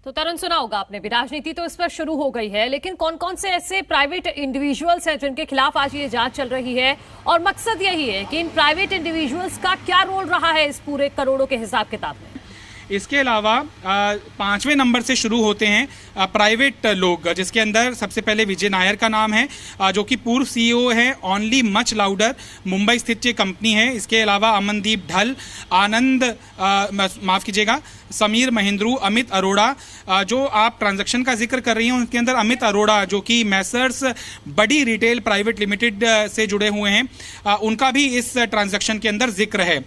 तो तरुण, सुना होगा आपने भी, राजनीति तो इस पर शुरू हो गई है, लेकिन कौन कौन से ऐसे प्राइवेट इंडिविजुअल्स हैं जिनके खिलाफ आज ये जांच चल रही है, और मकसद यही है कि इन प्राइवेट इंडिविजुअल्स का क्या रोल रहा है इस पूरे करोड़ों के हिसाब किताब में। इसके अलावा 5वें नंबर से शुरू होते हैं प्राइवेट लोग, जिसके अंदर सबसे पहले विजय नायर का नाम है, जो कि पूर्व सीईओ है ओनली मच लाउडर, मुंबई स्थित ये कंपनी है। इसके अलावा अमनदीप ढल, आनंद माफ कीजिएगा, समीर महिंद्रू, अमित अरोड़ा, जो आप ट्रांजैक्शन का जिक्र कर रही हैं उनके अंदर अमित अरोड़ा जो कि मैसर्स बड़ी रिटेल प्राइवेट लिमिटेड से जुड़े हुए हैं, उनका भी इस ट्रांजैक्शन के अंदर जिक्र है।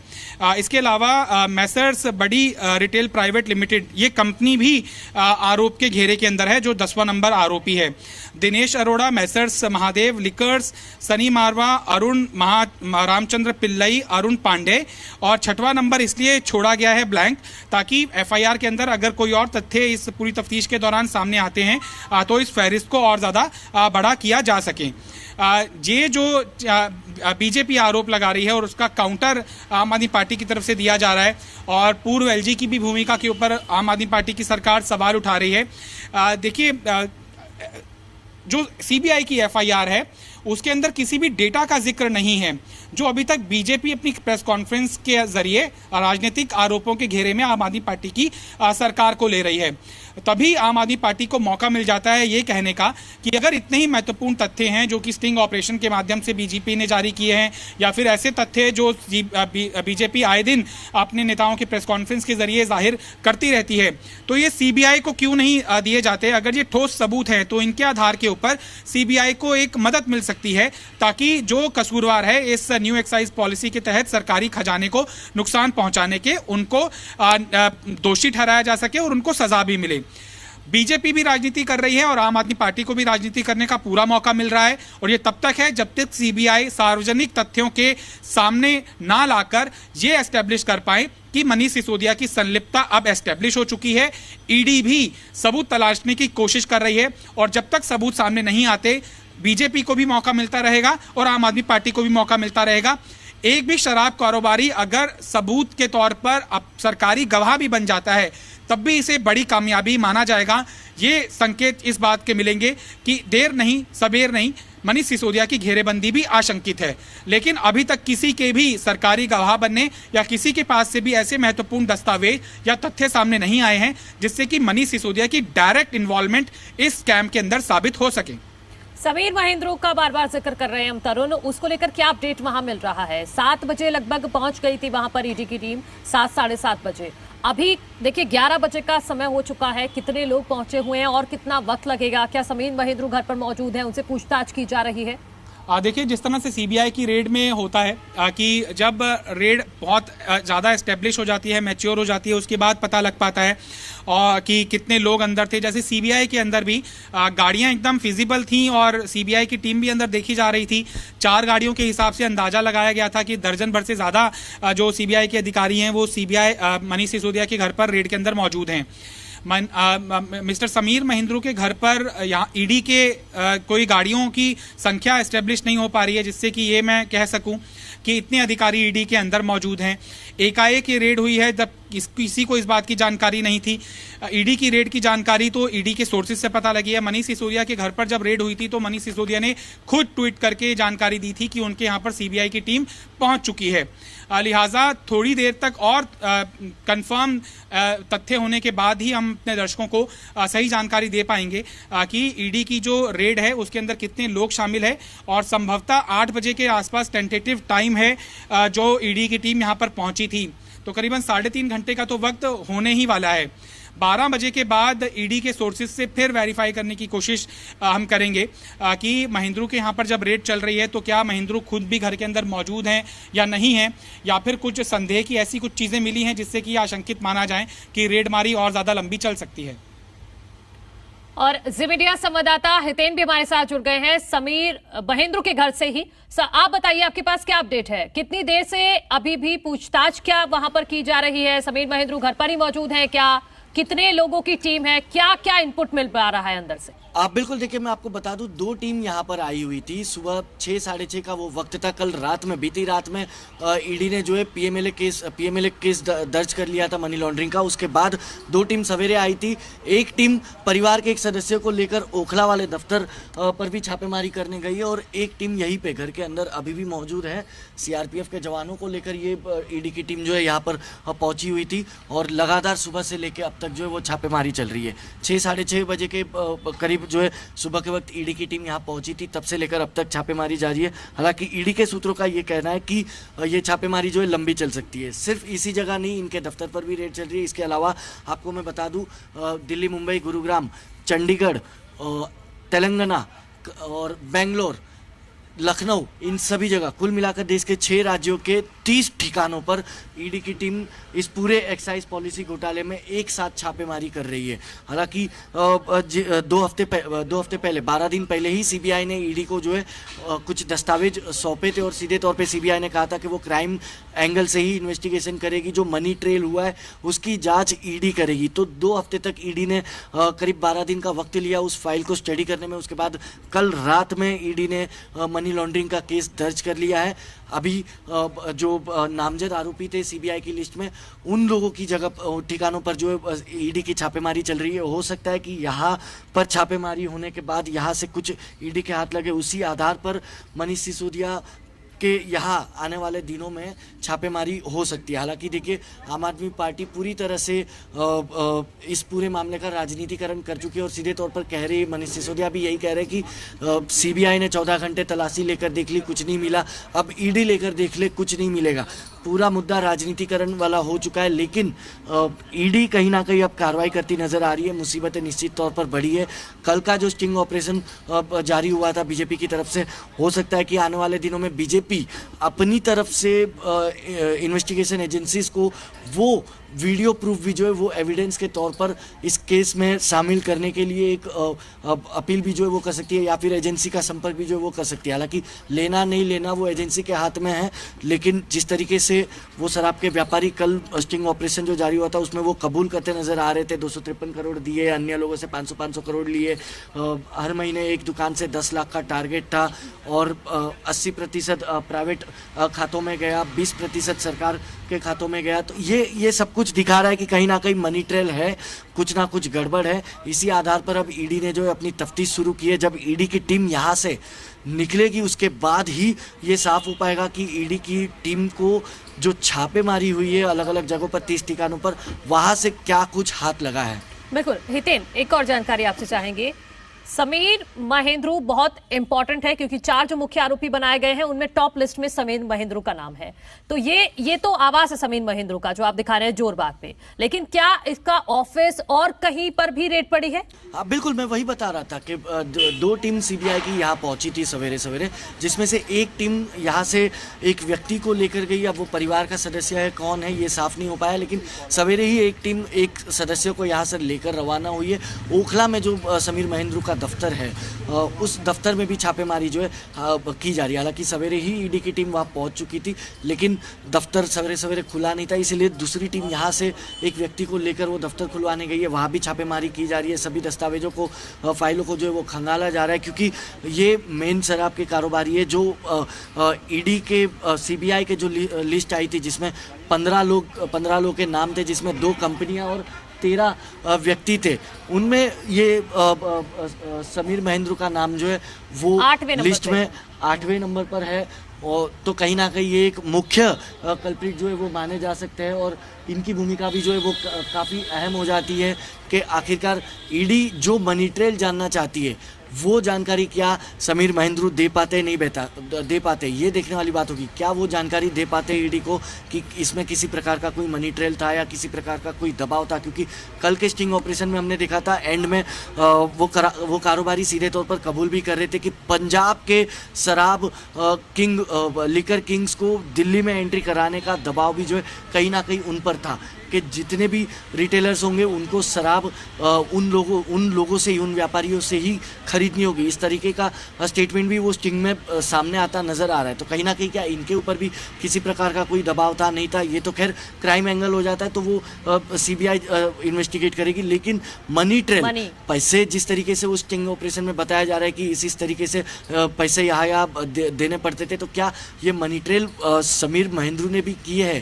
इसके अलावा मैसर्स बड़ी रिटेल प्राइवेट लिमिटेड ये कंपनी भी आरोप के घेरे के अंदर है, जो 10वां नंबर आरोपी है। दिनेश अरोड़ा, मैसर्स महादेव लिकर्स, सनी मारवा, अरुण रामचंद्र पिल्लई, अरुण पांडे, और 6वां नंबर इसलिए छोड़ा गया है ब्लैंक ताकि एफआईआर के अंदर अगर कोई और तथ्य इस पूरी तफ्तीश के दौरान सामने आते हैं तो इस फहरिस्त को और ज़्यादा बड़ा किया जा सके। ये जो बीजेपी आरोप लगा रही है और उसका काउंटर आम आदमी पार्टी की तरफ से दिया जा रहा है, और पूर्व एलजी की भी भूमिका के ऊपर आम आदमी पार्टी की सरकार सवाल उठा रही है। देखिए, जो सीबीआई की एफआईआर है उसके अंदर किसी भी डेटा का जिक्र नहीं है, जो अभी तक बीजेपी अपनी प्रेस कॉन्फ्रेंस के जरिए राजनीतिक आरोपों के घेरे में आम आदमी पार्टी की सरकार को ले रही है। तभी आम आदमी पार्टी को मौका मिल जाता है ये कहने का कि अगर इतने ही महत्वपूर्ण तथ्य हैं जो कि स्टिंग ऑपरेशन के माध्यम से बीजेपी ने जारी किए हैं, या फिर ऐसे तथ्य जो बीजेपी आए दिन अपने नेताओं के प्रेस कॉन्फ्रेंस के जरिए जाहिर करती रहती है, तो ये सीबीआई को क्यों नहीं दिए जाते। अगर ये ठोस सबूत हैं तो इनके आधार के ऊपर सीबीआई को एक मदद मिल सकती है, ताकि जो कसूरवार है इस न्यू एक्साइज पॉलिसी के तहत सरकारी खजाने को नुकसान पहुंचाने के, उनको दोषी ठहराया जा सके और उनको सजा भी मिले। बीजेपी भी राजनीति कर रही है और आम आदमी पार्टी को भी राजनीति करने का पूरा मौका मिल रहा है, और ये तब तक है जब तक सीबीआई सार्वजनिक तथ्यों के सामने ना लाकर ये एस्टेब्लिश कर पाए कि मनीष सिसोदिया की संलिप्तता अब एस्टेब्लिश हो चुकी है। ईडी भी सबूत तलाशने की कोशिश कर रही है, और जब तक सबूत सामने नहीं आते बीजेपी को भी मौका मिलता रहेगा और आम आदमी पार्टी को भी मौका मिलता रहेगा। एक भी शराब कारोबारी अगर सबूत के तौर पर अब सरकारी गवाह भी बन जाता है तब भी इसे बड़ी कामयाबी माना जाएगा। ये संकेत इस बात के मिलेंगे कि देर नहीं सबेर नहीं मनीष सिसोदिया की घेरेबंदी भी आशंकित है, लेकिन अभी तक किसी के भी सरकारी गवाह बनने या किसी के पास से भी ऐसे महत्वपूर्ण दस्तावेज या तथ्य सामने नहीं आए हैं जिससे कि मनीष सिसोदिया की डायरेक्ट इन्वॉल्वमेंट इस स्कैम के अंदर साबित हो सके। समीर महिंद्रू का बार बार जिक्र कर रहे हैं हम तरुण, उसको लेकर क्या अपडेट वहां मिल रहा है। 7 बजे लगभग पहुंच गई थी वहां पर ईडी की टीम, 7 साढ़े 7 बजे। अभी देखिए 11 बजे का समय हो चुका है, कितने लोग पहुंचे हुए हैं और कितना वक्त लगेगा? क्या समीर महिंद्रू घर पर मौजूद हैं, उनसे पूछताछ की जा रही है? देखिए, जिस तरह से सीबीआई की रेड में होता है कि जब रेड बहुत ज़्यादा एस्टेब्लिश हो जाती है, मैच्योर हो जाती है, उसके बाद पता लग पाता है और कि कितने लोग अंदर थे। जैसे सीबीआई के अंदर भी गाड़ियां एकदम फिजिबल थी और सीबीआई की टीम भी अंदर देखी जा रही थी। 4 गाड़ियों के हिसाब से अंदाजा लगाया गया था कि दर्जन भर से ज़्यादा जो सीबीआई के अधिकारी हैं वो सीबीआई मनीष सिसोदिया के घर पर रेड के अंदर मौजूद हैं। मिस्टर समीर महिंद्रू के घर पर यहाँ ईडी के कोई गाड़ियों की संख्या एस्टेब्लिश नहीं हो पा रही है जिससे कि ये मैं कह सकूं कि इतने अधिकारी ईडी के अंदर मौजूद हैं। एकाएक ये रेड हुई है, जब किसी को इस बात की जानकारी नहीं थी। ईडी की रेड की जानकारी तो ईडी के सोर्सेज से पता लगी है। मनीष सिसोदिया के घर पर जब रेड हुई थी तो मनीष सिसोदिया ने खुद ट्वीट करके जानकारी दी थी कि उनके यहाँ पर सीबीआई की टीम पहुंच चुकी है। लिहाजा थोड़ी देर तक और कंफर्म तथ्य होने के बाद ही हम अपने दर्शकों को सही जानकारी दे पाएंगे कि ईडी की जो रेड है उसके अंदर कितने लोग शामिल है, और संभवतः 8 बजे के आसपास टेंटेटिव टाइम है जो ईडी की टीम यहाँ पर पहुंची थी, तो करीबन 3.5 घंटे का तो वक्त होने ही वाला है। 12 बजे के बाद ईडी के सोर्सेज से फिर वेरीफाई करने की कोशिश हम करेंगे कि महिंद्रू के यहाँ पर जब रेड चल रही है तो क्या महिंद्रू खुद भी घर के अंदर मौजूद हैं या नहीं हैं, या फिर कुछ संदेह की ऐसी कुछ चीज़ें मिली हैं जिससे कि आशंकित माना जाए कि रेडमारी और ज़्यादा लंबी चल सकती है। और जी मीडिया संवाददाता हितेन भी हमारे साथ जुड़ गए हैं समीर महिंद्रू के घर से ही। आप बताइए, आपके पास क्या अपडेट है? कितनी देर से अभी भी पूछताछ क्या वहां पर की जा रही है? समीर महिंद्रू घर पर ही मौजूद है क्या? कितने लोगों की टीम है? क्या क्या इनपुट मिल पा रहा है अंदर से? आप बिल्कुल देखिए, मैं आपको बता दूं, 2 टीम यहाँ पर आई हुई थी। सुबह 6 साढ़े 6 का वो वक्त था। कल रात में, बीती रात में ईडी ने जो है पीएमएलए केस दर्ज कर लिया था मनी लॉन्ड्रिंग का। उसके बाद 2 टीम सवेरे आई थी। एक टीम परिवार के एक सदस्य को लेकर ओखला वाले दफ्तर पर भी छापेमारी करने गई है, और एक टीम यहीं पे घर के अंदर अभी भी मौजूद है। सीआरपीएफ के जवानों को लेकर ये ईडी की टीम जो है यहाँ पर पहुंची हुई थी, और लगातार सुबह से लेकर अब तक जो है वो छापेमारी चल रही है। 6 साढ़े 6 बजे के करीब जो है सुबह के वक्त ईडी की टीम यहाँ पहुंची थी, तब से लेकर अब तक छापेमारी जारी है। हालांकि ईडी के सूत्रों का ये कहना है कि ये छापेमारी जो है लंबी चल सकती है। सिर्फ इसी जगह नहीं, इनके दफ्तर पर भी रेड चल रही है। इसके अलावा आपको मैं बता दूं, दिल्ली, मुंबई, गुरुग्राम, चंडीगढ़, तेलंगाना और बेंगलोर, लखनऊ, इन सभी जगह कुल मिलाकर देश के 6 राज्यों के 30 ठिकानों पर ईडी की टीम इस पूरे एक्साइज पॉलिसी घोटाले में एक साथ छापेमारी कर रही है। हालांकि 2 हफ्ते पहले, 12 दिन पहले ही सीबीआई ने ईडी को जो है कुछ दस्तावेज सौंपे थे, और सीधे तौर पे सीबीआई ने कहा था कि वो क्राइम एंगल से ही इन्वेस्टिगेशन करेगी। जो मनी ट्रेल हुआ है उसकी जांच ईडी करेगी। तो 2 हफ्ते तक ईडी ने करीब 12 दिन का वक्त लिया उस फाइल को स्टडी करने में। उसके बाद कल रात में ईडी ने मनी लॉन्ड्रिंग का केस दर्ज कर लिया है। अभी जो नामजद आरोपी थे सीबीआई की लिस्ट में, उन लोगों की जगह ठिकानों पर जो है ईडी की छापेमारी चल रही है। हो सकता है कि यहाँ पर छापेमारी होने के बाद यहाँ से कुछ ईडी के हाथ लगे, उसी आधार पर मनीष सिसोदिया के यहाँ आने वाले दिनों में छापेमारी हो सकती है। हालांकि देखिए, आम आदमी पार्टी पूरी तरह से इस पूरे मामले का राजनीतिकरण कर चुकी है, और सीधे तौर पर कह रही है, मनीष सिसोदिया भी यही कह रहे हैं कि सीबीआई ने 14 घंटे तलाशी लेकर देख ली, कुछ नहीं मिला, अब ईडी लेकर देख ले, कुछ नहीं मिलेगा। पूरा मुद्दा राजनीतिकरण वाला हो चुका है। लेकिन ईडी कहीं ना कहीं अब कार्रवाई करती नजर आ रही है। मुसीबतें निश्चित तौर पर बढ़ी है। कल का जो स्टिंग ऑपरेशन जारी हुआ था बीजेपी की तरफ से, हो सकता है कि आने वाले दिनों में बीजेपी अपनी तरफ से इन्वेस्टिगेशन एजेंसीज को वो वीडियो प्रूफ भी जो है वो एविडेंस के तौर पर इस केस में शामिल करने के लिए एक अपील भी जो है वो कर सकती है, या फिर एजेंसी का संपर्क भी जो है वो कर सकती है। हालांकि लेना नहीं लेना वो एजेंसी के हाथ में है, लेकिन जिस तरीके से वो शराब के व्यापारी कल स्टिंग ऑपरेशन जो जारी हुआ था उसमें वो कबूल करते नजर आ रहे थे, 253 करोड़ दिए, अन्य लोगों से 500 करोड़ लिए, हर महीने एक दुकान से 10 लाख का टारगेट था, और 80% प्राइवेट खातों में गया, 20% सरकार के खातों में गया। तो ये सब कुछ दिखा रहा है कि कहीं ना कहीं मनी ट्रेल है, कुछ ना कुछ गड़बड़ है। इसी आधार पर अब ईडी ने जो है अपनी तफ्तीश शुरू की है। जब ईडी की टीम यहाँ से निकलेगी उसके बाद ही ये साफ हो पाएगा कि ईडी की टीम को जो छापेमारी हुई है अलग अलग जगहों पर 30 ठिकानों पर, वहाँ से क्या कुछ हाथ लगा है। बिल्कुल हितेन, एक और जानकारी आपसे चाहेंगे। समीर महेंद्रू बहुत इंपॉर्टेंट है क्योंकि 4 जो मुख्य आरोपी बनाए गए हैं उनमें टॉप लिस्ट में समीर महेंद्रू का नाम है। तो ये तो आवाज है समीर महेंद्रू का जो आप दिखा रहे हैं जोरबाग पे, लेकिन क्या इसका ऑफिस और कहीं पर भी रेड पड़ी है? हाँ बिल्कुल, मैं वही बता रहा था कि 2 टीम सीबीआई की यहाँ पहुंची थी सवेरे सवेरे, जिसमें से एक टीम यहाँ से एक व्यक्ति को लेकर गई। अब वो परिवार का सदस्य है, कौन है ये साफ नहीं हो पाया, लेकिन सवेरे ही एक टीम एक सदस्य को यहाँ से लेकर रवाना हुई है। ओखला में जो समीर महेंद्रू का दफ्तर है, उस दफ्तर में भी छापेमारी जो है की जा रही है। हालांकि सवेरे ही ईडी की टीम वहाँ पहुँच चुकी थी, लेकिन दफ्तर सवेरे सवेरे खुला नहीं था, इसलिए दूसरी टीम यहाँ से एक व्यक्ति को लेकर वो दफ्तर खुलवाने गई है। वहाँ भी छापेमारी की जा रही है। सभी दस्तावेजों को, फाइलों को जो है वो खंगाला जा रहा है, क्योंकि ये मेन शराब के कारोबारी है। जो ईडी के सीबीआई के जो लिस्ट आई थी जिसमें 15 लोग के नाम थे, जिसमें 2 कंपनियां और 13 व्यक्ति थे, उनमें ये समीर महेंद्रू का नाम जो है वो लिस्ट में 8वें नंबर पर है। और तो कहीं ना कहीं ये एक मुख्य कल्प्रिट जो है वो माने जा सकते हैं, और इनकी भूमिका भी जो है वो काफ़ी अहम हो जाती है कि आखिरकार ईडी जो मनी ट्रेल जानना चाहती है वो जानकारी क्या समीर महेंद्रू दे पाते नहीं दे पाते, ये देखने वाली बात होगी। क्या वो जानकारी दे पाते ईडी को कि इसमें किसी प्रकार का कोई मनी ट्रेल था या किसी प्रकार का कोई दबाव था, क्योंकि कल के स्टिंग ऑपरेशन में हमने देखा था एंड में वो कारोबारी सीधे तौर पर कबूल भी कर रहे थे कि पंजाब के शराब लिकर किंग्स को दिल्ली में एंट्री कराने का दबाव भी जो है कहीं ना कहीं उन पर था। के जितने भी रिटेलर्स होंगे उनको शराब उन लोगों से ही, उन व्यापारियों से ही खरीदनी होगी। इस तरीके का स्टेटमेंट भी वो स्टिंग में सामने आता नजर आ रहा है। तो कहीं ना कहीं क्या इनके ऊपर भी किसी प्रकार का कोई दबाव था, नहीं था, ये तो खैर क्राइम एंगल हो जाता है तो वो सीबीआई इन्वेस्टिगेट करेगी। लेकिन मनी ट्रेल, पैसे जिस तरीके से उस स्टिंग ऑपरेशन में बताया जा रहा है कि इस तरीके से पैसे यहाँ देने पड़ते थे, तो क्या ये मनी ट्रेल समीर महेंद्रू ने भी किए हैं?